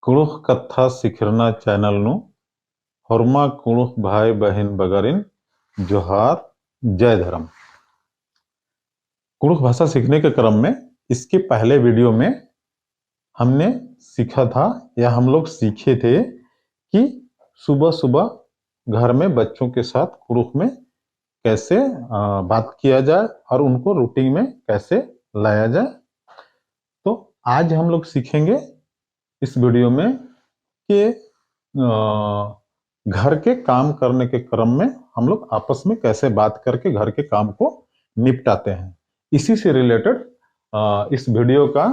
કુળુખ કથા શીખરના ચેનલનું હોરમાં કુળુખ ભાઈ બહેન બગરીન जोहार जय धर्म। कुड़ुख भाषा सीखने के क्रम में इसके पहले वीडियो में हमने सीखा था या हम लोग सीखे थे कि सुबह सुबह घर में बच्चों के साथ कुड़ुख में कैसे बात किया जाए और उनको रूटीन में कैसे लाया जाए। तो आज हम लोग सीखेंगे इस वीडियो में कि घर के काम करने के क्रम में हम लोग आपस में कैसे बात करके घर के काम को निपटाते हैं। इसी से रिलेटेड इस वीडियो का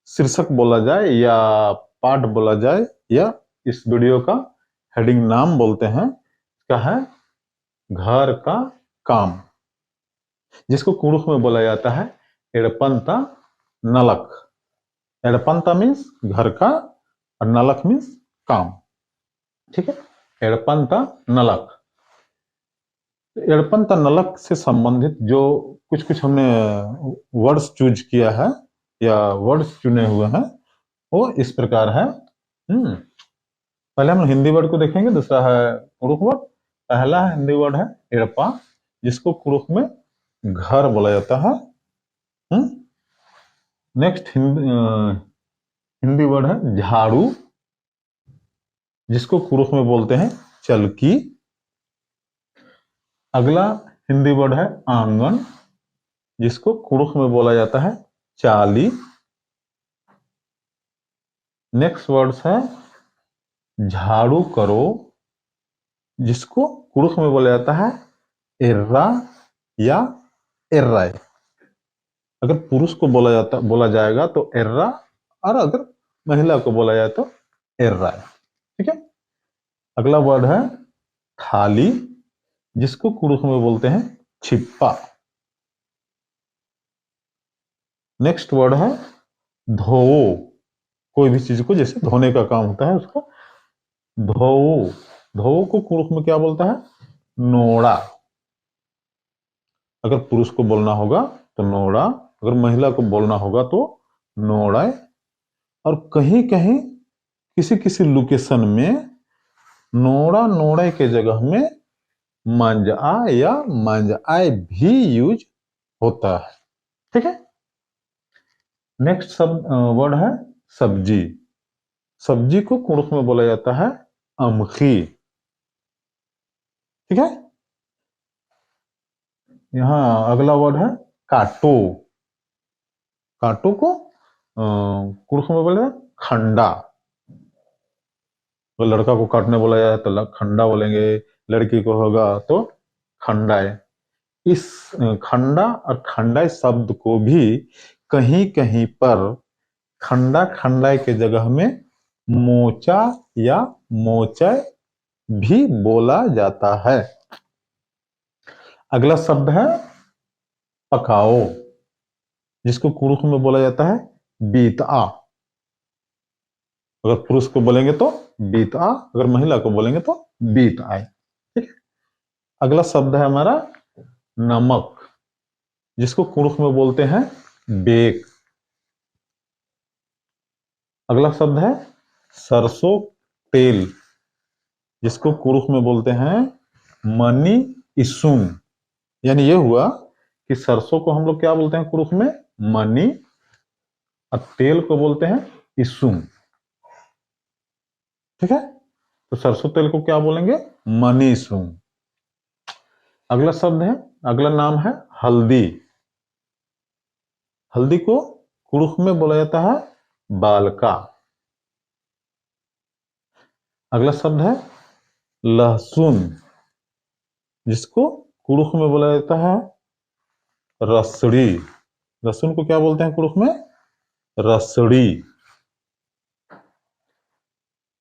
शीर्षक बोला जाए या पाठ बोला जाए या इस वीडियो का हेडिंग नाम बोलते हैं, क्या है? घर का काम, जिसको कुड़ुख में बोला जाता है एड़पंता नलक। एड़पंता मीन्स घर का और नलक मीन्स काम। ठीक है, एड़पंता नलक। एड़पंता नलक से संबंधित जो कुछ हमने वर्ड्स चूज किया है या वर्ड्स चुने हुए हैं वो इस प्रकार है। पहले हम हिंदी वर्ड को देखेंगे, दूसरा है कुड़ुख वर्ड। पहला हिंदी वर्ड है एड़पा, जिसको कुड़ुख में घर बोला जाता है। नेक्स्ट हिंदी वर्ड है झाड़ू, जिसको कुड़ुख में बोलते हैं चलकी। अगला हिंदी वर्ड है आंगन, जिसको कुड़ुख में बोला जाता है चाली। नेक्स्ट वर्ड है झाड़ू करो, जिसको कुड़ुख में बोला जाता है एर्रा या एर्राय। अगर पुरुष को बोला जाएगा तो एर्रा, और अगर महिला को बोला जाए तो एर्राय। ठीक है। अगला वर्ड है थाली, जिसको कुड़ुख में बोलते हैं छिप्पा। नेक्स्ट वर्ड है धोओ, कोई भी चीज को जैसे धोने का काम होता है उसका धोओ। धोओ को कुड़ुख में क्या बोलता है? नोड़ा। अगर पुरुष को बोलना होगा तो नोड़ा, अगर महिला को बोलना होगा तो नोड़ा। और कहीं कहीं किसी किसी लोकेशन में नोड़ा नोड़े के जगह में मंजा या मंजाए भी यूज होता है। ठीक है। नेक्स्ट वर्ड है सब्जी। सब्जी को कुड़ुख में बोला जाता है अमखी। ठीक है। यहां अगला वर्ड है काटो। काटो को कुड़ुख में बोला जाता है खंडा। तो लड़का को काटने बोला जाए तो खंडा बोलेंगे, लड़की को होगा तो खंडाए। इस खंडा और खंडाए शब्द को भी कहीं कहीं पर खंडा खंडाए के जगह में मोचा या मोचय भी बोला जाता है। अगला शब्द है पकाओ, जिसको कुड़ुख में बोला जाता है बीतआ। अगर पुरुष को बोलेंगे तो बीतआ, अगर महिला को बोलेंगे तो बीत आए। ठीक है। अगला शब्द है हमारा नमक, जिसको कुड़ुख में बोलते हैं बेक। अगला शब्द है सरसों तेल, जिसको कुड़ुख में बोलते हैं मनी इसुम। यानी ये हुआ कि सरसों को हम लोग क्या बोलते हैं कुड़ुख में? मनी, और तेल को बोलते हैं इसुम। ठीक है। तो सरसों तेल को क्या बोलेंगे? मनी इसुम। अगला शब्द है, अगला नाम है हल्दी। हल्दी को कुड़ुख में बोला जाता है बालका। अगला शब्द है लहसुन, जिसको कुड़ुख में बोला जाता है रसड़ी। लहसुन को क्या बोलते हैं कुड़ुख में? रसड़ी।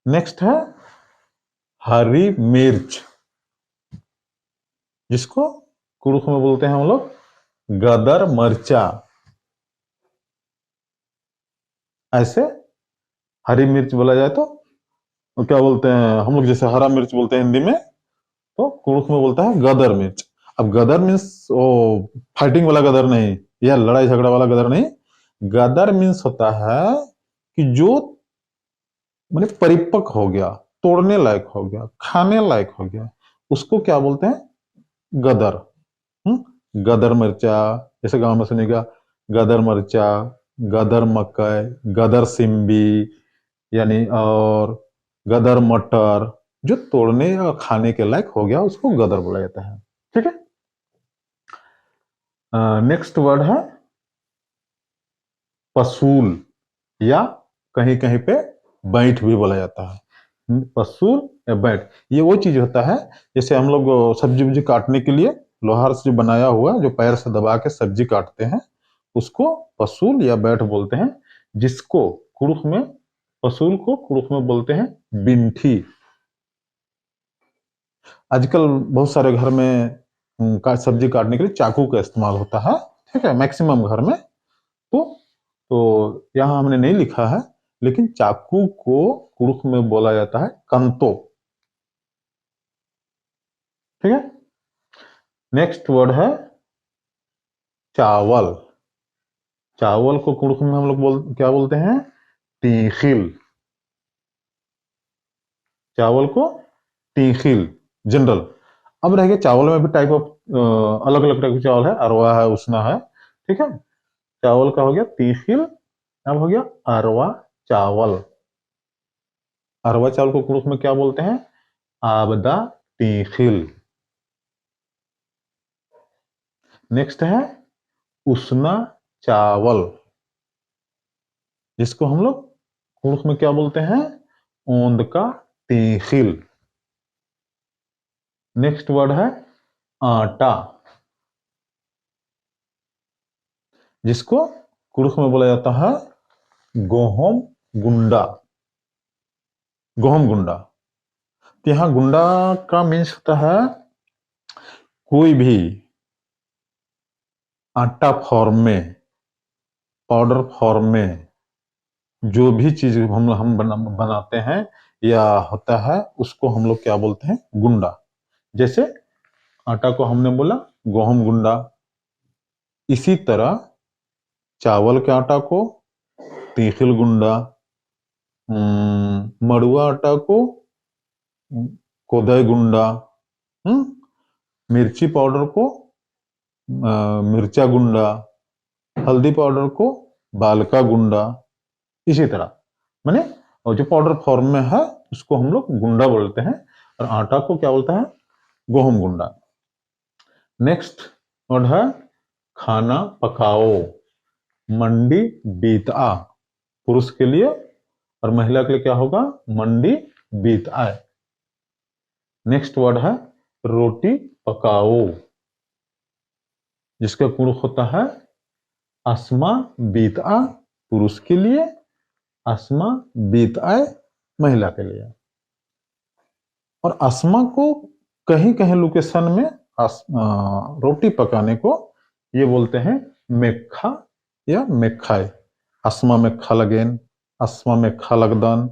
नेक्स्ट है हरी मिर्च, जिसको कुड़ुख में बोलते हैं हम लोग गदर मरचा। ऐसे हरी मिर्च बोला जाए तो क्या बोलते हैं हम लोग? जैसे हरा मिर्च बोलते हैं हिंदी में, तो कुड़ुख में बोलता है गदर मिर्च। अब गदर मीन्स वो फाइटिंग वाला गदर नहीं, या लड़ाई झगड़ा वाला गदर नहीं। गदर मीन्स होता है कि जो माने परिपक्व हो गया, तोड़ने लायक हो गया, खाने लायक हो गया, उसको क्या बोलते हैं? गदर। गदर मिर्चा, जैसे गांव में सुनेगा गदर मिर्चा, गदर मकई, गदर सिम्बी, यानी और गदर मटर, जो तोड़ने और खाने के लायक हो गया उसको गदर बोला जाता है। ठीक है। नेक्स्ट वर्ड है पसूल, या कहीं कहीं पे बैठ भी बोला जाता है। पसूल या बैठ, ये वो चीज होता है जैसे हम लोग सब्जी वब्जी काटने के लिए लोहार से जो बनाया हुआ, जो पैर से दबा के सब्जी काटते हैं, उसको पसूल या बैठ बोलते हैं। जिसको कुड़ुख में, पसूल को कुड़ुख में बोलते हैं बिंठी। आजकल बहुत सारे घर में सब्जी काटने के लिए चाकू का इस्तेमाल होता है। ठीक है, मैक्सिमम घर में। तो यहां हमने नहीं लिखा है, लेकिन चाकू को कुड़ुख में बोला जाता है कंतो। ठीक है। नेक्स्ट वर्ड है चावल। चावल को कुड़ुख में हम लोग क्या बोलते हैं? तीखिल। चावल को तीखिल, जनरल। अब रह गया चावल में भी टाइप ऑफ, अलग अलग टाइप के चावल है, अरवा है, उसना है। ठीक है। चावल का हो गया तीखिल, अब हो गया अरवा चावल। अरवा चावल को कुड़ुख में क्या बोलते हैं? आबदा तीखिल। नेक्स्ट है उसना चावल, जिसको हम लोग कुड़ुख में क्या बोलते हैं? ओंद का तीखिल। नेक्स्ट वर्ड है आटा, जिसको कुड़ुख में बोला जाता है गोहम गुंडा। गोहम गुंडा। तो यहां गुंडा का मीन्स होता है कोई भी आटा फॉर्म में, पाउडर फॉर्म में जो भी चीज हम बनाते हैं या होता है, उसको हम लोग क्या बोलते हैं? गुंडा। जैसे आटा को हमने बोला गोहम गुंडा, इसी तरह चावल के आटा को तीखिल गुंडा, मड़ुआ आटा को कोदय गुंडा, मिर्ची पाउडर को मिर्चा गुंडा, हल्दी पाउडर को बालका गुंडा। इसी तरह माने, और जो पाउडर फॉर्म में है उसको हम लोग गुंडा बोलते हैं, और आटा को क्या बोलता है? गोहम गुंडा। नेक्स्ट वर्ड है खाना पकाओ। मंडी बीता, पुरुष के लिए, और महिला के लिए क्या होगा? मंडी बीता। नेक्स्ट वर्ड है रोटी पकाओ, जिसका कुड़ुख होता है अस्मा बीता, पुरुष के लिए, अस्मा बीता महिला के लिए। और अस्मा को कहीं कहीं लोकेशन में रोटी पकाने को ये बोलते हैं मेखा या मेखाए। अस्मा मेखा लगेन, अस्मा मेखा लगदान।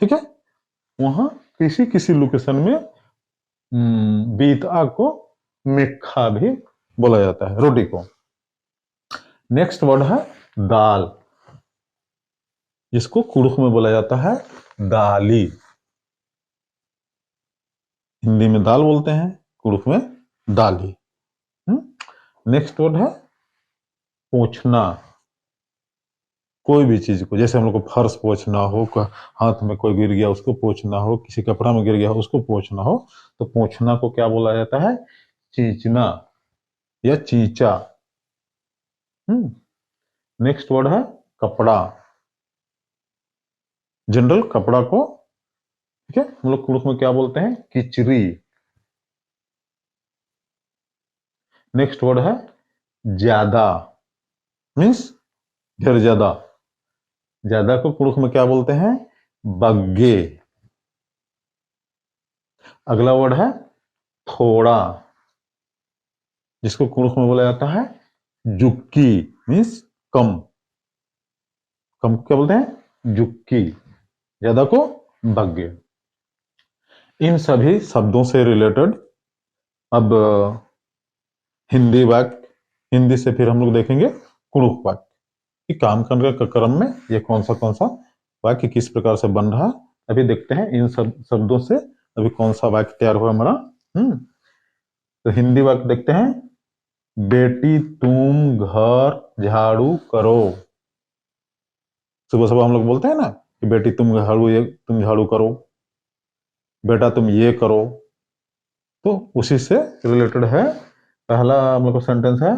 ठीक है। वहां किसी किसी लोकेशन में बीता को मेखा भी बोला जाता है, रोटी को। नेक्स्ट वर्ड है दाल, जिसको कुड़ुख में बोला जाता है दाली। हिंदी में दाल बोलते हैं, कुड़ुख में दाली। नेक्स्ट वर्ड है पोंछना। कोई भी चीज को, जैसे हम लोग को फर्श पोंछना हो, हाथ में कोई गिर गया उसको पोंछना हो, किसी कपड़ा में गिर गया हो उसको पोंछना हो, तो पोंछना को क्या बोला जाता है? चींचना या चींचा। नेक्स्ट वर्ड है कपड़ा, जनरल कपड़ा को। ठीक है, हम लोग कुड़ुख में क्या बोलते हैं? किचरी। नेक्स्ट वर्ड है ज्यादा, मीन्स ढेर ज्यादा। ज्यादा को कुड़ुख में क्या बोलते हैं? बग्गे। अगला वर्ड है थोड़ा, जिसको कुड़ुख में बोला जाता है जुक्की, मीन्स कम। कम को क्या बोलते हैं? जुक्की। ज्यादा को बग्गे। इन सभी शब्दों से रिलेटेड अब हिंदी वाक्य, हिंदी से फिर हम लोग देखेंगे कुड़ुख वाक्य कि काम करने के क्रम में ये कौन सा वाक्य किस प्रकार से बन रहा अभी देखते हैं। इन सब शब्दों से अभी कौन सा वाक्य तैयार हुआ हमारा। तो हिंदी वाक्य देखते हैं। बेटी तुम घर झाड़ू करो। सुबह सुबह हम लोग बोलते हैं ना कि बेटी तुम झाड़ू करो, बेटा तुम ये करो। तो उसी से रिलेटेड है। पहला हम लोग का सेंटेंस है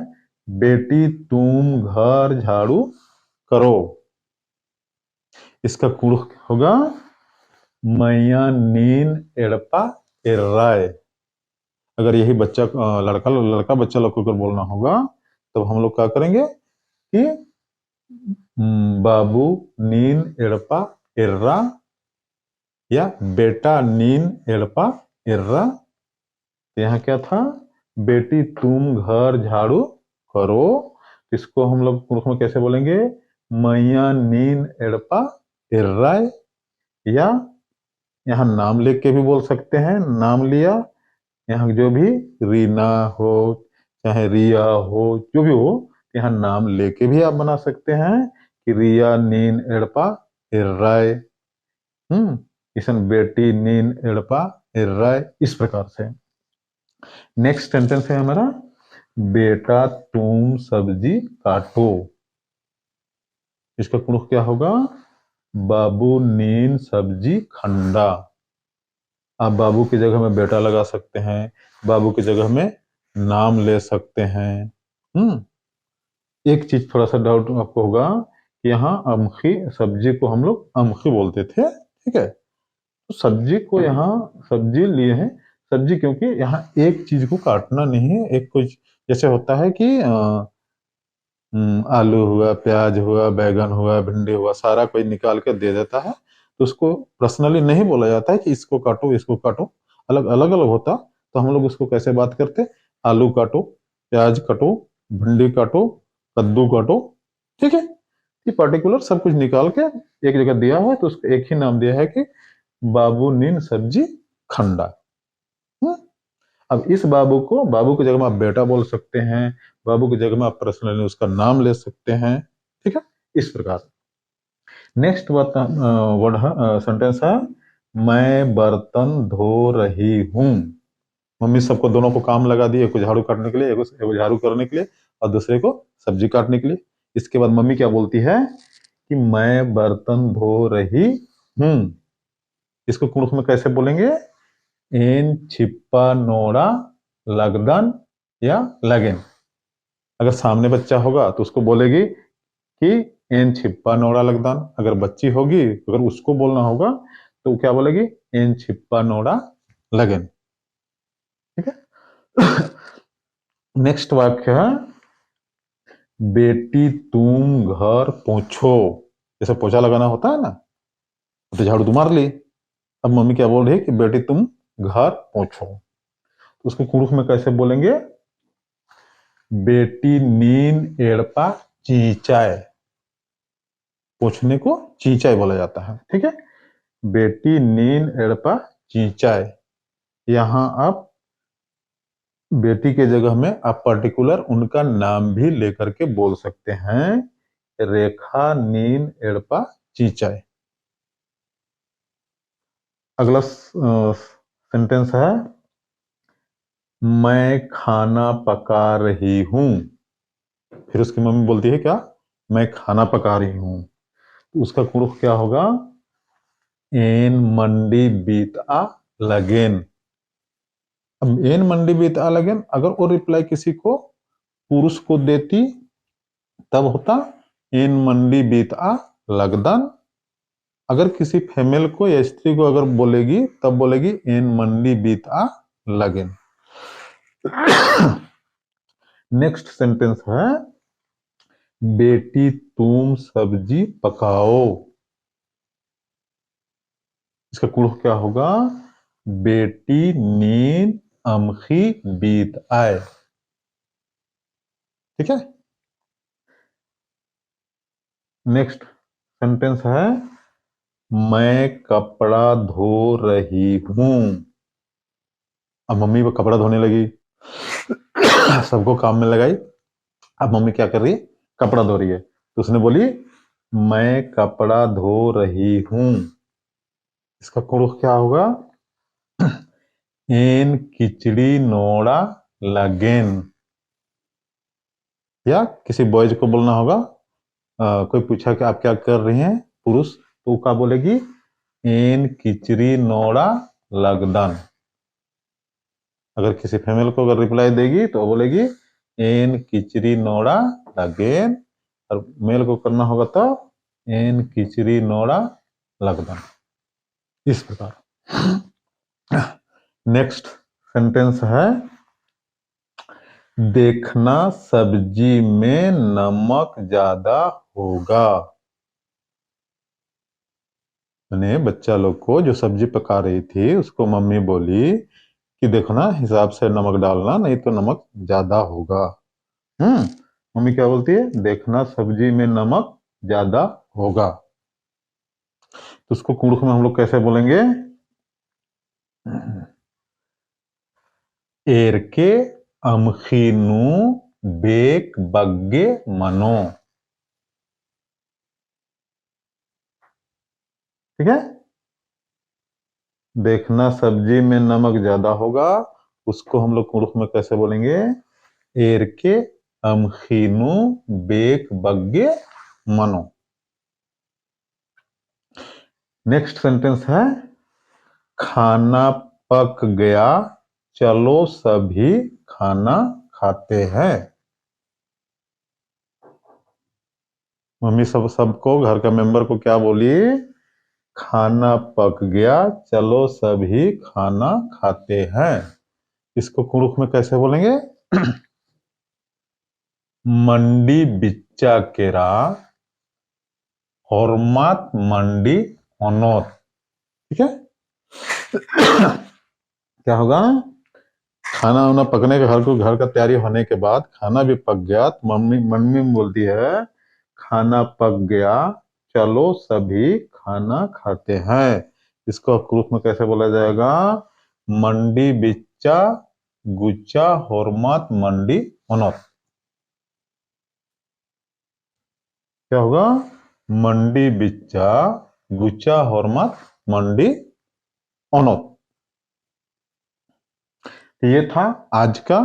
बेटी तुम घर झाड़ू करो। इसका कुड़ होगा मैया नीन एड़पा एर्राय। अगर यही बच्चा लड़का बच्चा लोग को बोलना होगा तो हम लोग क्या करेंगे कि बाबू नीन एड़पा एर्रा या बेटा नीन एड़पा एर्रा। तो यहाँ क्या था, बेटी तुम घर झाड़ू करो। इसको हम लोग पुरुष में कैसे बोलेंगे, मैया नीन एड़पा एर्राय। या यहाँ नाम लेके के भी बोल सकते हैं, नाम लिया, यहाँ जो भी रीना हो चाहे रिया हो जो भी हो, यहाँ नाम लेके भी आप बना सकते हैं कि रिया नीन एड़पा एर्राय, इसन बेटी नीन एड़पा एर्राय, इस प्रकार से। नेक्स्ट सेंटेंस है हमारा बेटा तुम सब्जी काटो। इसका कुछ क्या होगा, बाबू नीन सब्जी खंडा। आप बाबू की जगह में बेटा लगा सकते हैं, बाबू की जगह में नाम ले सकते हैं। एक चीज थोड़ा सा डाउट आपको होगा कि यहाँ अमखी सब्जी को हम लोग अमखी बोलते थे, ठीक है। तो सब्जी को यहाँ सब्जी लिए हैं, सब्जी क्योंकि यहाँ एक चीज को काटना नहीं है। एक कुछ जैसे होता है कि आलू हुआ, प्याज हुआ, बैगन हुआ, भिंडी हुआ, सारा कोई निकाल के दे देता है, तो उसको पर्सनली नहीं बोला जाता है कि इसको काटो इसको काटो, अलग अलग अलग होता। तो हम लोग उसको कैसे बात करते, आलू काटो, प्याज काटो, भिंडी काटो, कद्दू काटो, ठीक है। ये पर्टिकुलर सब कुछ निकाल के एक जगह दिया हुआ है, तो उसको एक ही नाम दिया है कि बाबू नीन सब्जी खंडा। अब इस बाबू को, बाबू की जगह में आप बेटा बोल सकते हैं, बाबू की जगह में आप पर्सनली उसका नाम ले सकते हैं, ठीक है, इस प्रकार। नेक्स्ट वर्ड सेंटेंस है मैं बर्तन धो रही हूं। मम्मी सबको दोनों को काम लगा दी, एक को झाड़ू काटने के लिए, एक को झाड़ू करने के लिए और दूसरे को सब्जी काटने के लिए। इसके बाद मम्मी क्या बोलती है कि मैं बर्तन धो रही हूं। इसको कुछ में कैसे बोलेंगे, एन छिप्पा नोड़ा लगदन या लगेन। अगर सामने बच्चा होगा तो उसको बोलेगी कि एन छिप्पा नोड़ा लगदन। अगर बच्ची होगी अगर उसको बोलना होगा तो क्या बोलेगी, एन छिप्पा नोड़ा लगेन, ठीक है। नेक्स्ट वाक्य है बेटी तुम घर पोंछो। जैसे पोछा लगाना होता है ना, तो झाड़ू तो मार ली, अब मम्मी क्या बोल रही है कि बेटी तुम घर पोंछो। तो उसको कुरुख में कैसे बोलेंगे, बेटी नीन एड़पा चींचाए। पोछने को चींचाए बोला जाता है, ठीक है। बेटी नीन एड़पा चींचाए। यहां आप बेटी के जगह में आप पर्टिकुलर उनका नाम भी लेकर के बोल सकते हैं, रेखा नीन एड़पा चींचाए। अगला सेंटेंस है मैं खाना पका रही हूं। फिर उसकी मम्मी बोलती है क्या, मैं खाना पका रही हूं। तो उसका कुरुख क्या होगा, एन मंडी बीता लगेन। अब एन मंडी बीता लगेन, अगर वो रिप्लाई किसी को पुरुष को देती तब होता एन मंडी बीता लगदन। अगर किसी फीमेल को या स्त्री को अगर बोलेगी तब बोलेगी एन मंडी बीता लगेन। नेक्स्ट सेंटेंस है बेटी तुम सब्जी पकाओ। इसका कुछ क्या होगा, बेटी नींद अमखी बीत आए, ठीक है। नेक्स्ट सेंटेंस है मैं कपड़ा धो रही हूं। अब मम्मी वो कपड़ा धोने लगी, सबको काम में लगाई। अब मम्मी क्या कर रही है, कपड़ा धो रही है। तो उसने बोली मैं कपड़ा धो रही हूं। इसका कुरुख क्या होगा? एन खिचड़ी नोड़ा लगेन। या किसी बॉयज को बोलना होगा, कोई पूछा कि आप क्या कर रही हैं, पुरुष, तो क्या बोलेगी? एन खिचड़ी नोड़ा लगदन। अगर किसी फीमेल को अगर रिप्लाई देगी तो बोलेगी एन खिचड़ी नोड़ा लगेन, और मेल को करना होगा तो एन खिचड़ी नोड़ा लगदन। इस प्रकार। नेक्स्ट सेंटेंस है, देखना सब्जी में नमक ज्यादा होगा। मैंने बच्चा लोग को जो सब्जी पका रही थी उसको मम्मी बोली कि देखना हिसाब से नमक डालना, नहीं तो नमक ज्यादा होगा। मम्मी क्या बोलती है? देखना सब्जी में नमक ज्यादा होगा। तो उसको कुड़ुख में हम लोग कैसे बोलेंगे? एरके अमखीनु बेक बग्गे मनो। ठीक है? देखना सब्जी में नमक ज्यादा होगा, उसको हम लोग कुड़ुख में कैसे बोलेंगे? एरके अमखीनु बेक बग्गे मनो। नेक्स्ट सेंटेंस है, खाना पक गया, चलो सभी खाना खाते हैं। मम्मी सबको, घर का मेंबर को क्या बोली? खाना पक गया, चलो सभी खाना खाते हैं। इसको कुड़ुख में कैसे बोलेंगे? मंडी बिच्चा केरा हॉर्मात मंडी ओनोत। ठीक है? क्या होगा? खाना वाना पकने का, घर का तैयारी होने के बाद खाना भी पक गया तो मम्मी मम्मी बोलती है खाना पक गया, चलो सभी खाना खाते हैं। इसको कुड़ुख में कैसे बोला जाएगा? मंडी बिच्चा गुच्चा होरमात मंडी ओनोत। क्या होगा? मंडी बिच्चा गुच्चा होरमात मंडी ओनोत। ये था आज का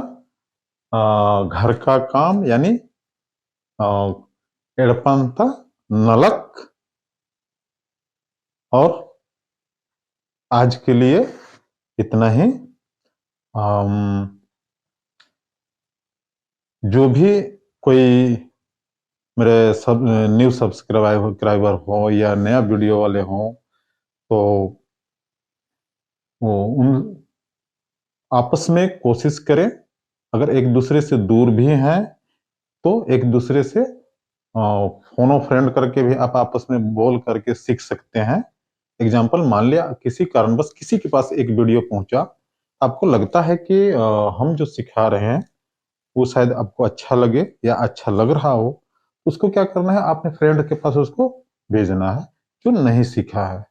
घर का काम, यानी एड़पंता नलक। और आज के लिए इतना ही। जो भी कोई मेरे न्यू सब्सक्राइबर हो या नया वीडियो वाले हो, तो वो उन आपस में कोशिश करें, अगर एक दूसरे से दूर भी हैं तो एक दूसरे से फोनो फ्रेंड करके भी आप आपस में बोल करके सीख सकते हैं। एग्जाम्पल, मान लिया किसी कारणवश किसी के पास एक वीडियो पहुंचा, आपको लगता है कि हम जो सिखा रहे हैं वो शायद आपको अच्छा लगे या अच्छा लग रहा हो, उसको क्या करना है? आपने फ्रेंड के पास उसको भेजना है जो नहीं सीखा है।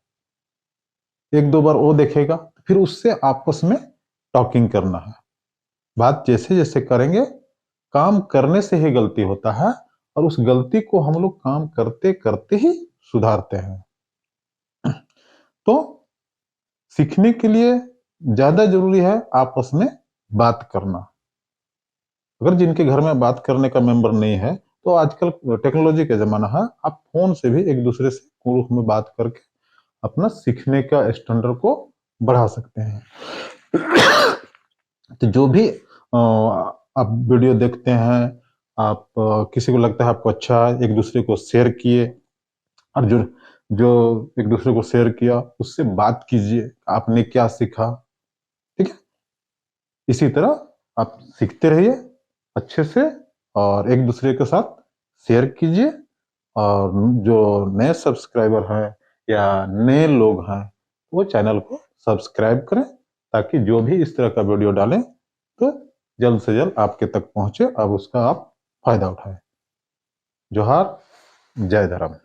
एक दो बार वो देखेगा, फिर उससे आपस में टॉकिंग करना है। बात जैसे जैसे करेंगे, काम करने से ही गलती होता है, और उस गलती को हम लोग काम करते करते ही सुधारते हैं। तो सीखने के लिए ज्यादा जरूरी है आपस में बात करना। अगर जिनके घर में बात करने का मेंबर नहीं है, तो आजकल टेक्नोलॉजी का जमाना है, आप फोन से भी एक दूसरे से कुड़ुख में बात करके अपना सीखने का स्टैंडर्ड को बढ़ा सकते हैं। तो जो भी आप वीडियो देखते हैं, आप किसी को लगता है आपको अच्छा, एक दूसरे को शेयर किए, और जो जो एक दूसरे को शेयर किया उससे बात कीजिए, आपने क्या सीखा। ठीक है? इसी तरह आप सीखते रहिए अच्छे से, और एक दूसरे के साथ शेयर कीजिए। और जो नए सब्सक्राइबर हैं या नए लोग हैं, वो चैनल को सब्सक्राइब करें, ताकि जो भी इस तरह का वीडियो डालें तो जल्द से जल्द आपके तक पहुंचे, अब उसका आप फायदा उठाएं। जोहार, जय धर्म।